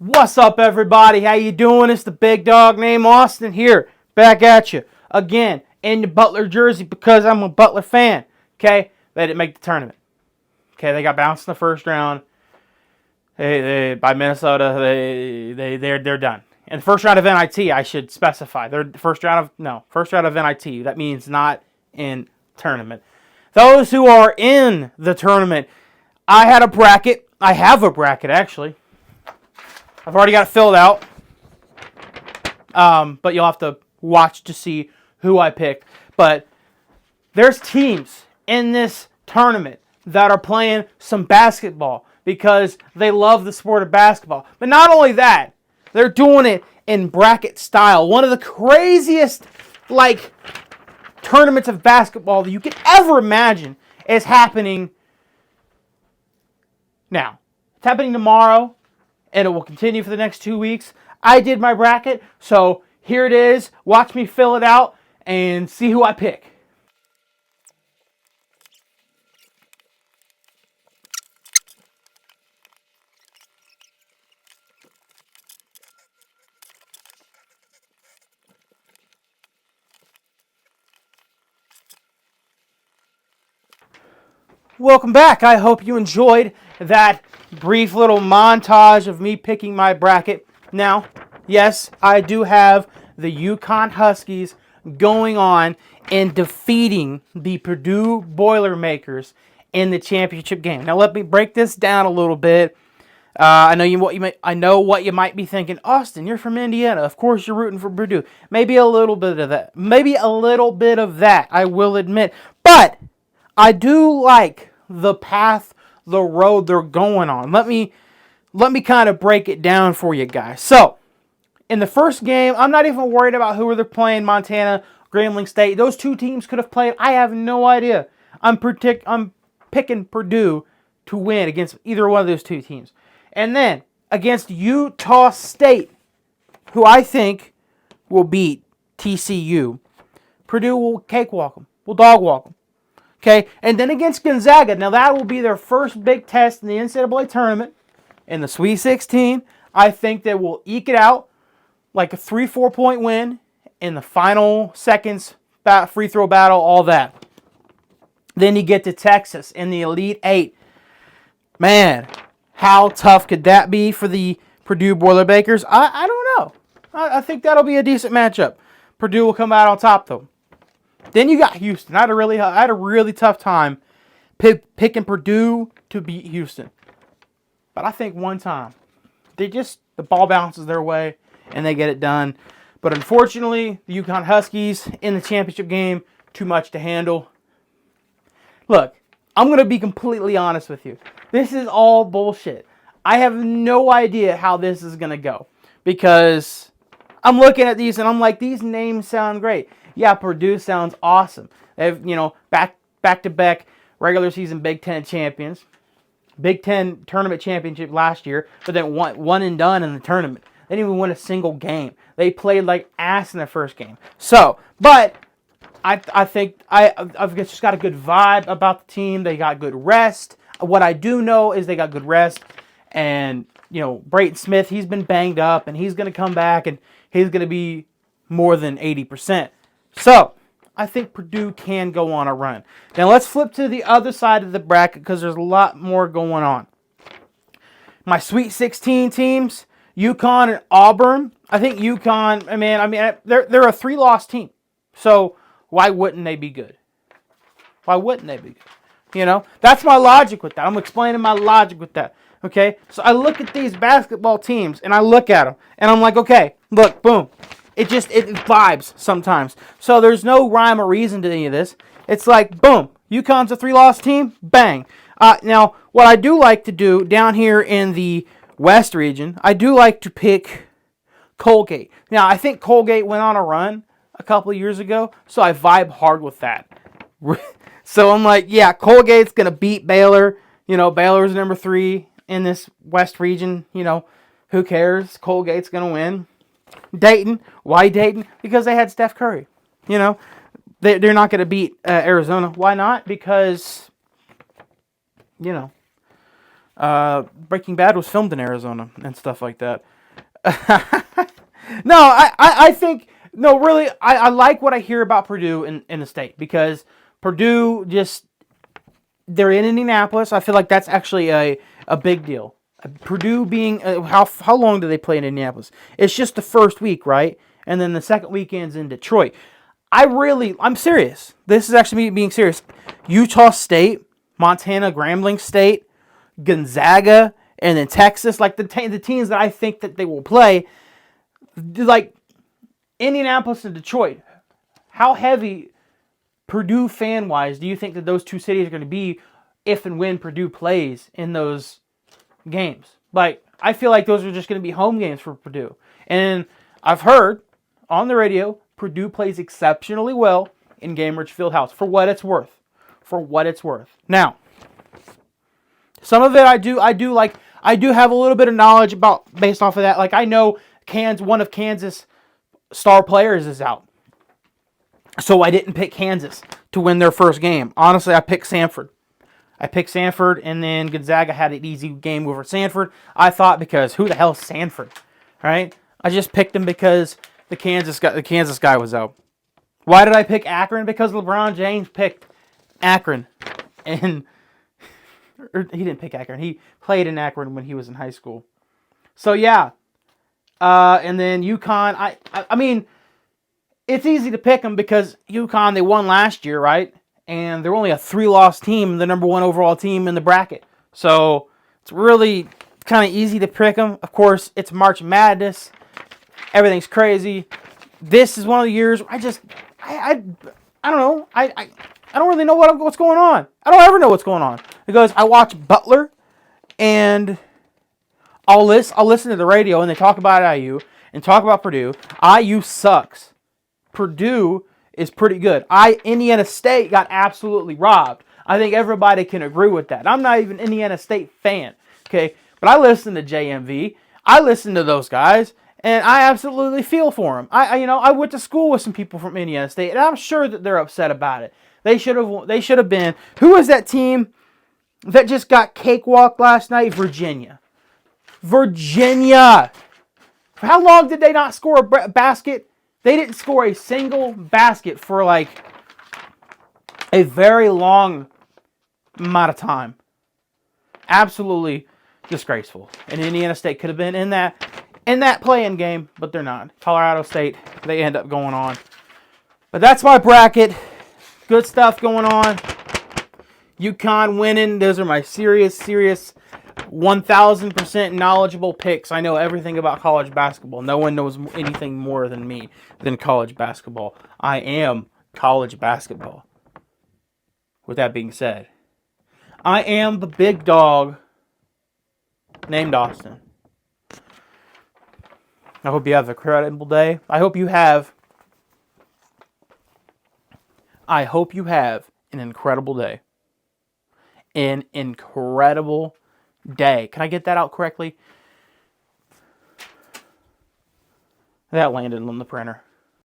What's up, everybody? How you doing? It's the big dog named Austin here, back at you again in the Butler jersey because I'm a Butler fan. Okay, they didn't make the tournament. Okay, they got bounced in the first round. By Minnesota. They're done. And the first round of NIT, I should specify. They're first round of NIT. That means not in tournament. Those who are in the tournament, I have a bracket actually. I've already got it filled out. But you'll have to watch to see who I pick. But there's teams in this tournament that are playing some basketball because they love the sport of basketball. But not only that, they're doing it in bracket style. One of the craziest, tournaments of basketball that you could ever imagine is happening now. It's happening tomorrow, and it will continue for the next 2 weeks. I did my bracket, so here it is. Watch me fill it out and see who I pick. Welcome back. I hope you enjoyed that brief little montage of me picking my bracket. Now, yes, I do have the Ncaa Huskies going on and defeating the Purdue Boilermakers in the championship game. Now, let me break this down a little bit. I know what you might be thinking. Austin, you're from Indiana. Of course, you're rooting for Purdue. Maybe a little bit of that. I will admit, but I do like the path, the road they're going on. Let me kind of break it down for you guys. So, in the first game, I'm not even worried about who they're playing, Montana, Grambling State. Those two teams could have played. I have no idea. I'm picking Purdue to win against either one of those two teams. And then, against Utah State, who I think will beat TCU, Purdue will cakewalk them. Will dog walk them. Okay, and then against Gonzaga. Now, that will be their first big test in the NCAA tournament. In the Sweet 16, I think they will eke it out like a 3-4 point win in the final seconds, free throw battle, all that. Then you get to Texas in the Elite Eight. Man, how tough could that be for the Purdue Boilermakers? I don't know. I think that'll be a decent matchup. Purdue will come out on top, though. Then you got Houston. I had a really tough time picking Purdue to beat Houston. But I think one time, the ball bounces their way and they get it done. But unfortunately, the Ncaa Huskies in the championship game, too much to handle. Look, I'm going to be completely honest with you. This is all bullshit. I have no idea how this is going to go. Because I'm looking at these and I'm like, these names sound great. Yeah, Purdue sounds awesome. They've, back-to-back regular season Big Ten champions. Big Ten tournament championship last year, but then one and done in the tournament. They didn't even win a single game. They played like ass in the first game. So, but I think I've just got a good vibe about the team. They got good rest. What I do know is they got good rest. And, Brayton Smith, he's been banged up, and he's going to come back, and he's going to be more than 80%. So, I think Purdue can go on a run. Now, let's flip to the other side of the bracket because there's a lot more going on. My Sweet 16 teams, UConn and Auburn. I think UConn, they're a 3-loss team. So, why wouldn't they be good? Why wouldn't they be good? That's my logic with that. I'm explaining my logic with that. Okay? So, I look at these basketball teams, and I look at them, and I'm like, okay, look, boom. It vibes sometimes. So there's no rhyme or reason to any of this. It's like, boom, UConn's a 3-loss team, bang. Now, what I do like to do down here in the West region, I do like to pick Colgate. Now, I think Colgate went on a run a couple of years ago, so I vibe hard with that. So I'm like, yeah, Colgate's going to beat Baylor. Baylor's number 3 in this West region. Who cares? Colgate's going to win. Dayton. Why Dayton? Because they had Steph Curry. They're not going to beat Arizona. Why not? Because, Breaking Bad was filmed in Arizona and stuff like that. No, I think, no, really, I like what I hear about Purdue in the state, because Purdue just, they're in Indianapolis. I feel like that's actually a big deal. Purdue being, how long do they play in Indianapolis? It's just the first week, right? And then the second weekend's in Detroit. I'm serious. This is actually me being serious. Utah State, Montana Grambling State, Gonzaga, and then Texas, like the teams that I think that they will play, like Indianapolis and Detroit. How heavy, Purdue fan-wise, do you think that those two cities are going to be if and when Purdue plays in those games? Like, I feel like those are just going to be home games for Purdue. And I've heard on the radio, Purdue plays exceptionally well in Gainbridge Fieldhouse, for what it's worth. For what it's worth. Now, some of it I do have a little bit of knowledge about based off of that. Like, I know one of Kansas' star players is out. So I didn't pick Kansas to win their first game. Honestly, I picked Sanford. And then Gonzaga had an easy game over Sanford. I thought, because who the hell is Sanford, right? I just picked him because the Kansas guy was out. Why did I pick Akron? Because LeBron James picked Akron, and he didn't pick Akron. He played in Akron when he was in high school. So yeah, and then UConn. I mean, it's easy to pick them because UConn, they won last year, right? And they're only a 3-loss team, the number 1 overall team in the bracket. So it's really kind of easy to pick them. Of course, it's March Madness. Everything's crazy. This is one of the years where I don't know. I don't really know what's going on. I don't ever know what's going on, because I watch Butler, and I'll listen to the radio, and they talk about IU and talk about Purdue. IU sucks. Purdue is pretty good. Indiana State got absolutely robbed. I think everybody can agree with that. I'm not even an Indiana State fan, okay? But I listen to JMV. I listen to those guys, and I absolutely feel for them. I went to school with some people from Indiana State, and I'm sure that they're upset about it. They should have been. Who was that team that just got cakewalked last night? Virginia. For how long did they not score a basket? They didn't score a single basket for like a very long amount of time. Absolutely disgraceful. And Indiana State could have been in that play-in game, but they're not. Colorado State, they end up going on. But that's my bracket. Good stuff going on. UConn winning. Those are my serious 1,000% knowledgeable picks. I know everything about college basketball. No one knows anything more than me than college basketball. I am college basketball. With that being said, I am the big dog named Austin. I hope you have a incredible day. I hope you have an incredible day. An incredible day. Can I get that out correctly? That landed on the printer.